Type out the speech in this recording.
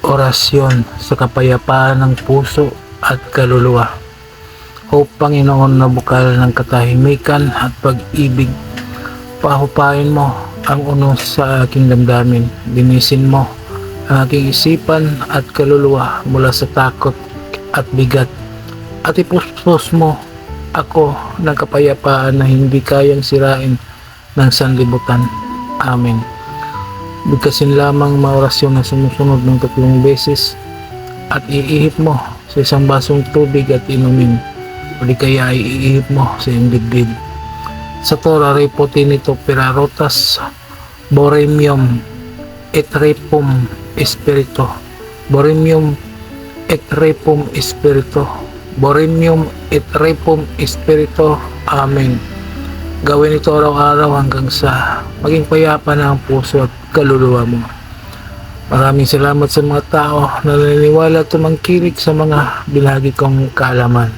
Orasyon sa kapayapaan ng puso at kaluluwa. O Panginoon na bukal ng katahimikan at pag-ibig, pahupain mo ang unos sa aking damdamin. Linisin mo ang aking isipan at kaluluwa mula sa takot at bigat. At ipuspos mo ako ng kapayapaan na hindi kayang sirain ng sanlibutan. Amen. Bigkasin lamang maorasyon na sumusunod ng 3 beses at iihip mo sa isang basong tubig at inumin, o di kaya iihip mo sa iyong dibdib. Sa Torah repotinito perarotas boremium et repum espiritu, boremium et repum espiritu, boremium et repum espiritu. Amen. Gawin ito araw-araw hanggang sa maging payapa na ang puso at kaluluwa mo. Maraming salamat sa mga tao na naniniwala at tumangkilik sa mga binahagi kong kaalaman.